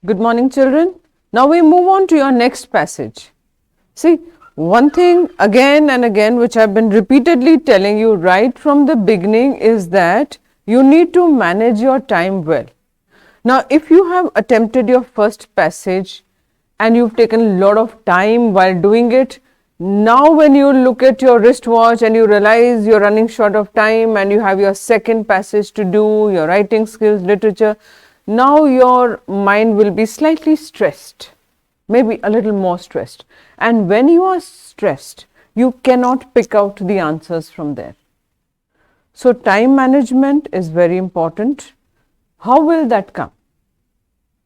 Good morning, children. Now we move on to your next passage. See, one thing again and again which I have been repeatedly telling you right from the beginning is that you need to manage your time well. Now, if you have attempted your first passage and you've taken a lot of time while doing it, now when you look at your wristwatch and you realize you're running short of time and you have your second passage to do, your writing skills, literature, now your mind will be slightly stressed, maybe a little more stressed. And when you are stressed, you cannot pick out the answers from there. So, time management is very important. How will that come?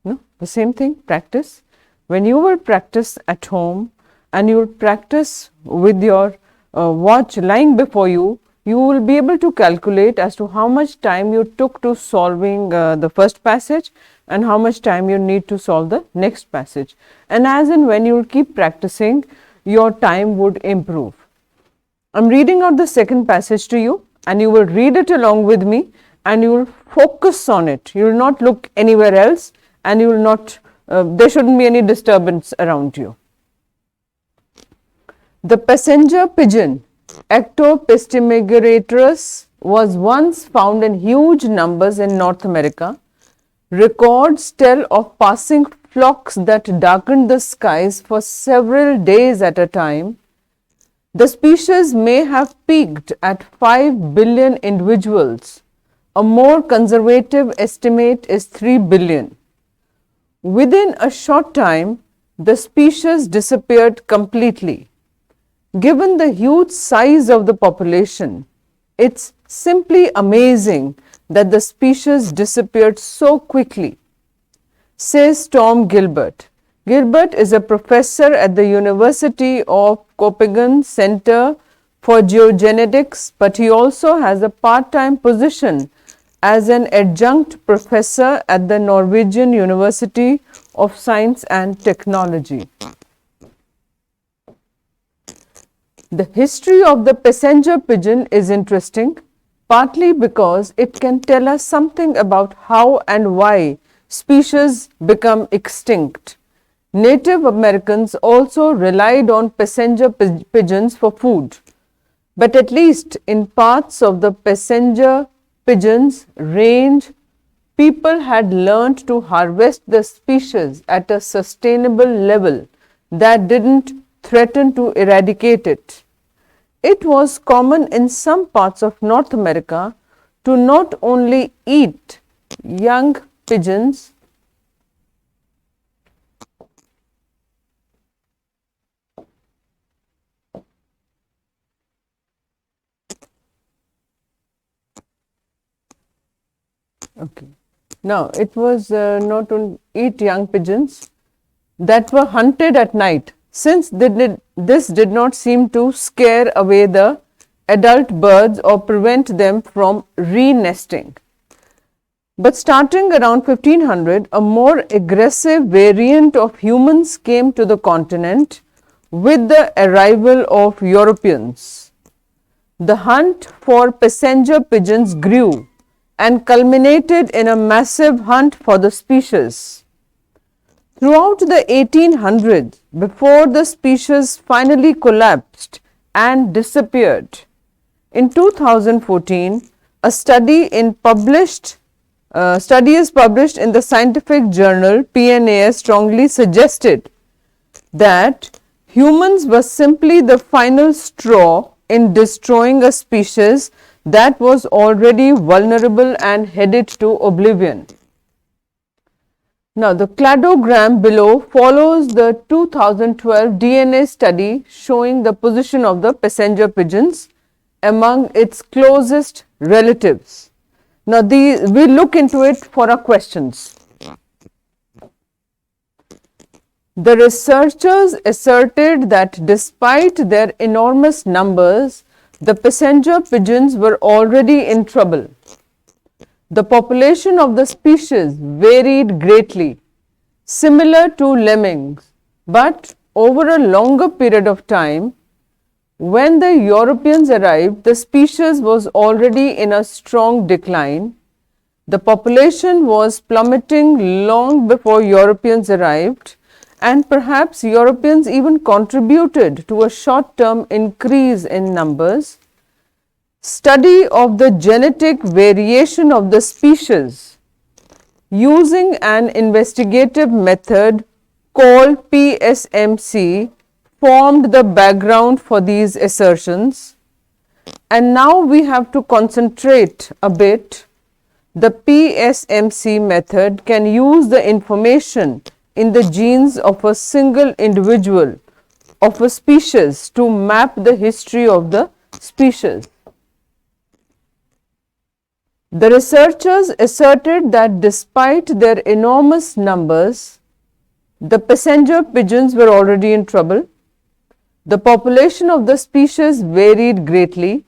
No, the same thing, practice. When you will practice at home and you will practice with your watch lying before you, you will be able to calculate as to how much time you took to solving the first passage and how much time you need to solve the next passage. And as and when you will keep practicing, your time would improve. I am reading out the second passage to you and you will read it along with me and you will focus on it. You will not look anywhere else and you will not, there shouldn't be any disturbance around you. The passenger pigeon, Ectopistemigeratus, was once found in huge numbers in North America. Records tell of passing flocks that darkened the skies for several days at a time. The species may have peaked at 5 billion individuals. A more conservative estimate is 3 billion. Within a short time, the species disappeared completely. Given the huge size of the population, it's simply amazing that the species disappeared so quickly, says Tom Gilbert. Gilbert is a professor at the University of Copenhagen Center for Geogenetics, but he also has a part-time position as an adjunct professor at the Norwegian University of Science and Technology. The history of the passenger pigeon is interesting, partly because it can tell us something about how and why species become extinct. Native Americans also relied on passenger pigeons for food, but at least in parts of the passenger pigeons range, people had learned to harvest the species at a sustainable level that didn't threaten to eradicate it. It was common in some parts of North America to not only eat young pigeons, okay. Now, it was not to eat young pigeons that were hunted at night, since this did not seem to scare away the adult birds or prevent them from re-nesting. But starting around 1500, a more aggressive variant of humans came to the continent with the arrival of Europeans. The hunt for passenger pigeons grew and culminated in a massive hunt for the species. Throughout the 1800s, before the species finally collapsed and disappeared, in 2014, a study is published in the scientific journal PNAS strongly suggested that humans were simply the final straw in destroying a species that was already vulnerable and headed to oblivion. Now, the cladogram below follows the 2012 DNA study showing the position of the passenger pigeons among its closest relatives. Now, we look into it for our questions. The researchers asserted that despite their enormous numbers, the passenger pigeons were already in trouble. The population of the species varied greatly, similar to lemmings, but over a longer period of time, when the Europeans arrived, the species was already in a strong decline. The population was plummeting long before Europeans arrived, and perhaps Europeans even contributed to a short-term increase in numbers. Study of the genetic variation of the species using an investigative method called PSMC formed the background for these assertions. And now we have to concentrate a bit. The PSMC method can use the information in the genes of a single individual of a species to map the history of the species. The researchers asserted that despite their enormous numbers, the passenger pigeons were already in trouble. The population of the species varied greatly,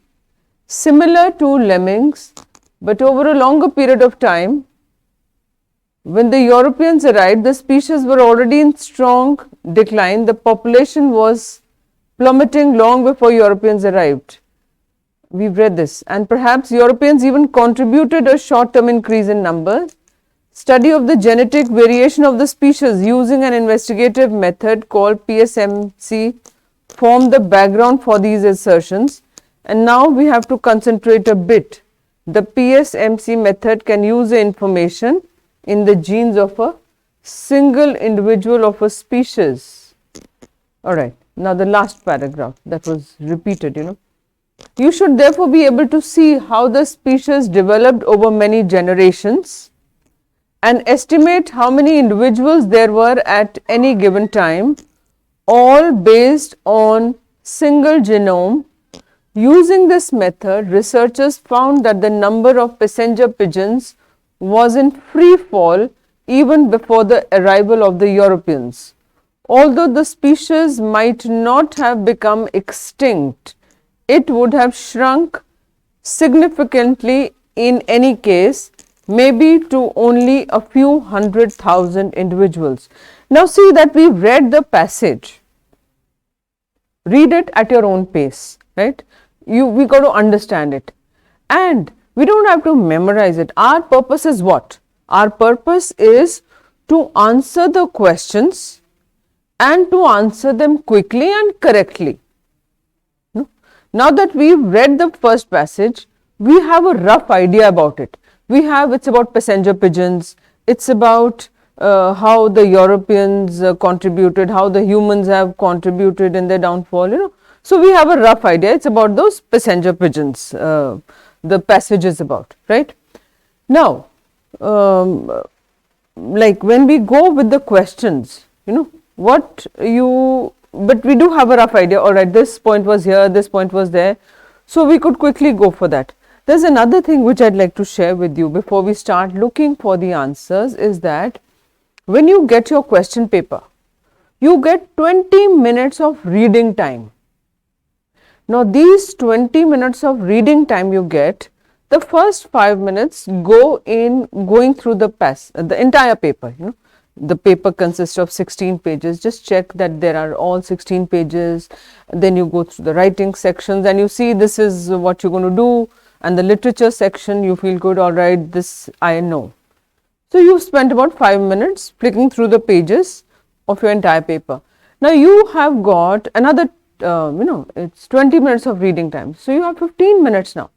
similar to lemmings, but over a longer period of time. When the Europeans arrived, the species were already in strong decline. The population was plummeting long before Europeans arrived. We've read this, and perhaps Europeans even contributed a short-term increase in numbers. Study of the genetic variation of the species using an investigative method called PSMC formed the background for these assertions. And now we have to concentrate a bit. The PSMC method can use the information in the genes of a single individual of a species. Alright, now the last paragraph that was repeated, You should therefore be able to see how the species developed over many generations and estimate how many individuals there were at any given time, all based on single genome. Using this method, researchers found that the number of passenger pigeons was in free fall even before the arrival of the Europeans. Although the species might not have become extinct, it would have shrunk significantly in any case, maybe to only a few 100,000 individuals. Now see that we have read the passage. Read it at your own pace, right? We got to understand it. And we don't have to memorize it. Our purpose is what? Our purpose is to answer the questions and to answer them quickly and correctly. Now that we've read the first passage, we have a rough idea about it. It's about passenger pigeons, it's about how the Europeans contributed, how the humans have contributed in their downfall, So we have a rough idea, it's about those passenger pigeons, the passage is about, right? Now, like when we go with the questions, but we do have a rough idea, alright, this point was here, this point was there, so we could quickly go for that. There's another thing which I'd like to share with you before we start looking for the answers is that when you get your question paper, you get 20 minutes of reading time. Now these 20 minutes of reading time you get, the first 5 minutes go in going through the entire paper, The paper consists of 16 pages, just check that there are all 16 pages, then you go through the writing sections and you see this is what you're going to do, and the literature section you feel good, alright, this I know. So you've spent about 5 minutes flicking through the pages of your entire paper. Now you have got another, it's 20 minutes of reading time, so you have 15 minutes now.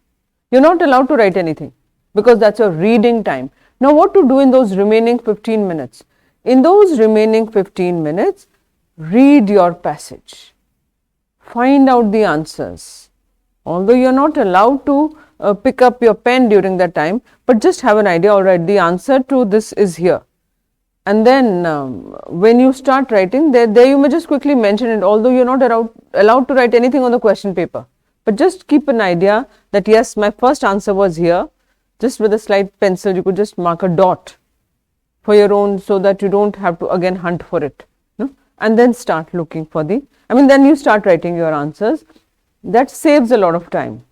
You're not allowed to write anything because that's your reading time. Now what to do in those remaining 15 minutes? In those remaining 15 minutes, read your passage, find out the answers. Although you are not allowed to pick up your pen during that time, but just have an idea, alright, the answer to this is here. And then when you start writing, there you may just quickly mention it, although you are not allowed to write anything on the question paper. But just keep an idea that yes, my first answer was here, just with a slight pencil you could just mark a dot for your own so that you don't have to again hunt for it, and then start looking for then you start writing your answers. That saves a lot of time.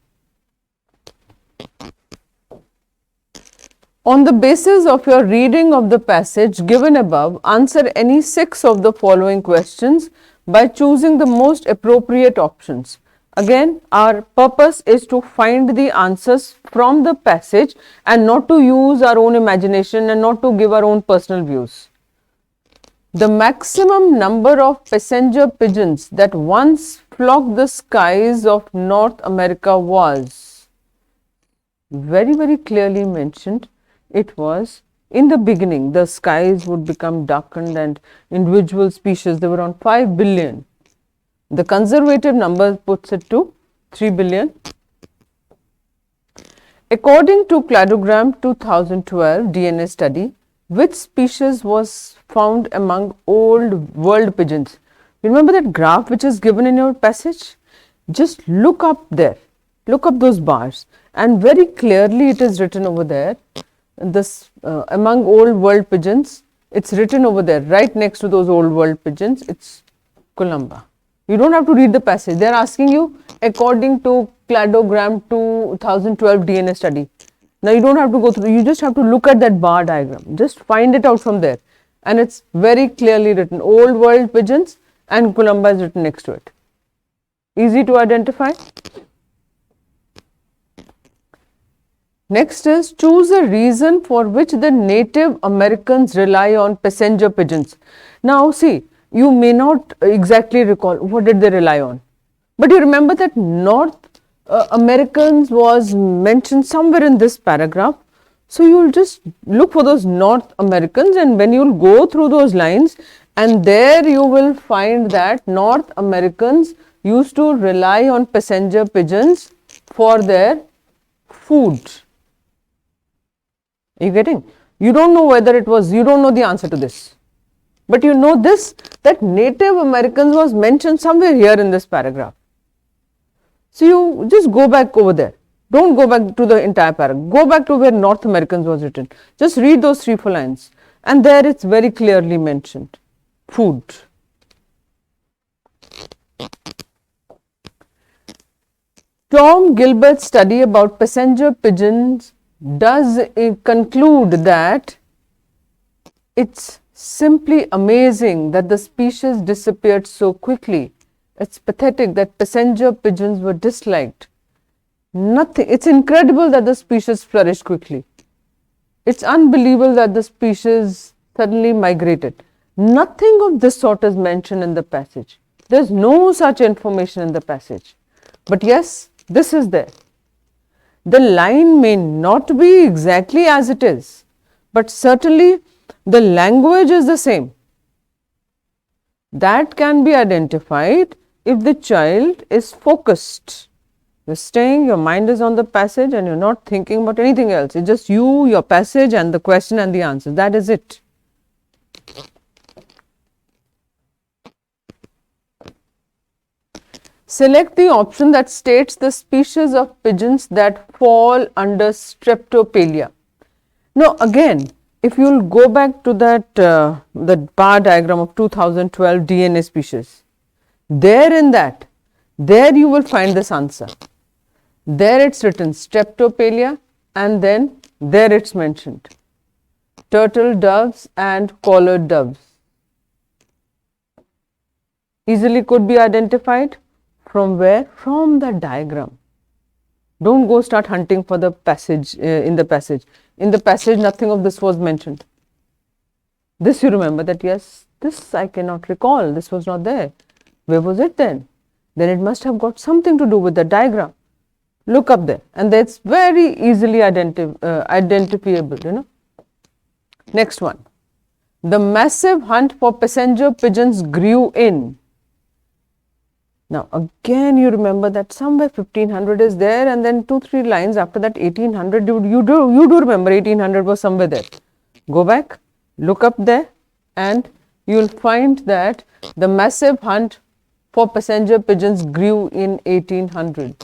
On the basis of your reading of the passage given above, answer any 6 of the following questions by choosing the most appropriate options. Again, our purpose is to find the answers from the passage and not to use our own imagination and not to give our own personal views. The maximum number of passenger pigeons that once flocked the skies of North America was very, very clearly mentioned. It was in the beginning, the skies would become darkened and individual species, there were around 5 billion. The conservative number puts it to 3 billion. According to Cladogram 2012 DNA study, which species was found among old world pigeons? Remember that graph which is given in your passage? Just look up there, look up those bars, and very clearly it is written over there. This among old world pigeons, it's written over there right next to those old world pigeons, it's Columba. You don't have to read the passage, they are asking you according to Cladogram 2012 DNA study. Now you don't have to go through, you just have to look at that bar diagram, just find it out from there, and it's very clearly written, old world pigeons and Columba is written next to it. Easy to identify. Next is, choose a reason for which the Native Americans rely on passenger pigeons. Now see, you may not exactly recall what did they rely on, but you remember that North Americans was mentioned somewhere in this paragraph. So you will just look for those North Americans, and when you will go through those lines, and there you will find that North Americans used to rely on passenger pigeons for their food. Are you getting? You don't know whether it was, you don't know the answer to this, but you know this, that Native Americans was mentioned somewhere here in this paragraph. So you just go back over there, don't go back to the entire paragraph, go back to where North Americans was written, just read those 3-4 lines, and there it's very clearly mentioned, food. Tom Gilbert's study about passenger pigeons does conclude that it's simply amazing that the species disappeared so quickly. It's pathetic that passenger pigeons were disliked. It's incredible that the species flourished quickly. It's unbelievable that the species suddenly migrated. Nothing of this sort is mentioned in the passage. There's no such information in the passage. But yes, this is there. The line may not be exactly as it is, but certainly the language is the same. That can be identified if the child is focused. You're staying, your mind is on the passage and you're not thinking about anything else. It's just you, your passage and the question and the answer. That is it. Select the option that states the species of pigeons that fall under Streptopelia. Now again, if you will go back to that the bar diagram of 2012 DNA species, there you will find this answer. There it's written Streptopelia, and then there it's mentioned turtle doves and collared doves. Easily could be identified. From where? From the diagram. Don't go start hunting for the passage in the passage. In the passage, nothing of this was mentioned. This you remember that yes, this I cannot recall. This was not there. Where was it then? Then it must have got something to do with the diagram. Look up there, and that's very easily identifiable. You know. Next one. The massive hunt for passenger pigeons grew in. Now again you remember that somewhere 1500 is there, and then 2-3 lines after that 1800, you do remember 1800 was somewhere there. Go back, look up there, and you will find that the massive hunt for passenger pigeons grew in 1800.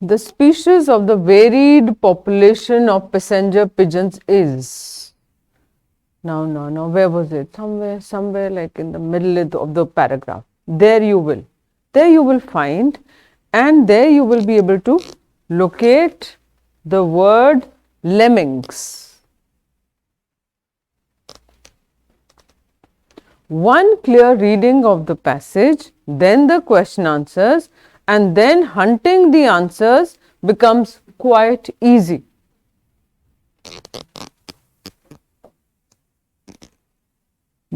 The species of the varied population of passenger pigeons is, now, where was it? Somewhere like in the middle of the paragraph. There you will find, and there you will be able to locate the word lemmings. one clear reading of the passage, then the question answers, and then hunting the answers becomes quite easy.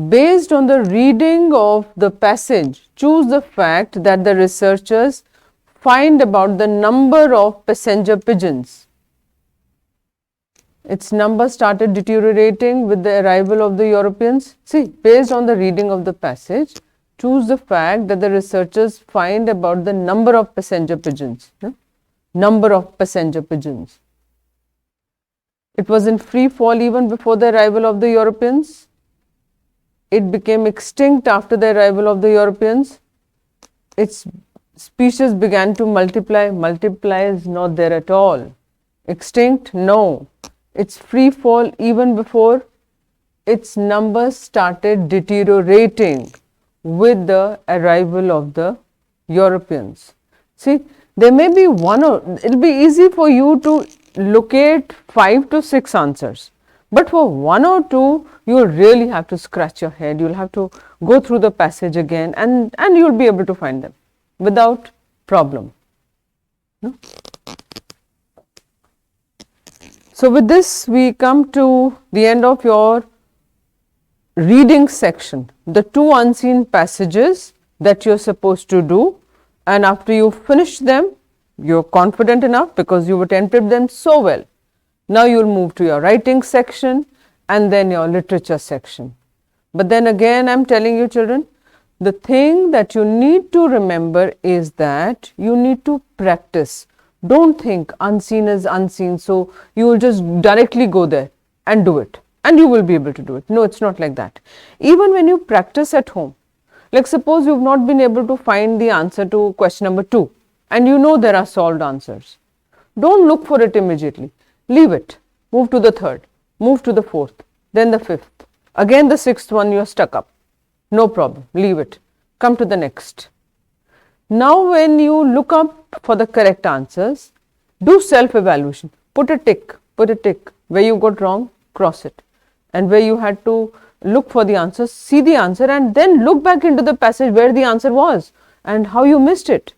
Based on the reading of the passage, choose the fact that the researchers find about the number of passenger pigeons. Its number started deteriorating with the arrival of the Europeans. See, based on the reading of the passage, choose the fact that the researchers find about the number of passenger pigeons. Number of passenger pigeons. It was in free fall even before the arrival of the Europeans. It became extinct after the arrival of the Europeans. Its species began to multiply. Multiply is not there at all. Extinct? No. It's free fall even before its numbers started deteriorating with the arrival of the Europeans. See, there may be one or it will be easy for you to locate 5 to 6 answers. But for 1 or 2, you will really have to scratch your head, you will have to go through the passage again and you will be able to find them without problem. No? So, with this we come to the end of your reading section, the 2 unseen passages that you are supposed to do, and after you finish them, you are confident enough because you would encrypt them so well. Now, you will move to your writing section and then your literature section. But then again I am telling you children, the thing that you need to remember is that you need to practice. Don't think unseen is unseen, so you will just directly go there and do it and you will be able to do it. No, it is not like that. Even when you practice at home, like suppose you have not been able to find the answer to question number 2 and you know there are solved answers. Don't look for it immediately. Leave it, move to the 3rd, move to the 4th, then the 5th, again the 6th one you are stuck up, no problem, leave it, come to the next. Now, when you look up for the correct answers, do self-evaluation, put a tick, where you got wrong, cross it, and where you had to look for the answer, see the answer and then look back into the passage where the answer was and how you missed it.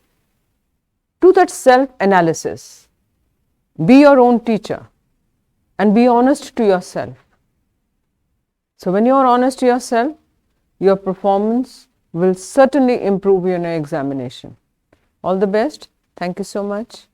Do that self-analysis. Be your own teacher and be honest to yourself. So, when you are honest to yourself, your performance will certainly improve in your examination. All the best. Thank you so much.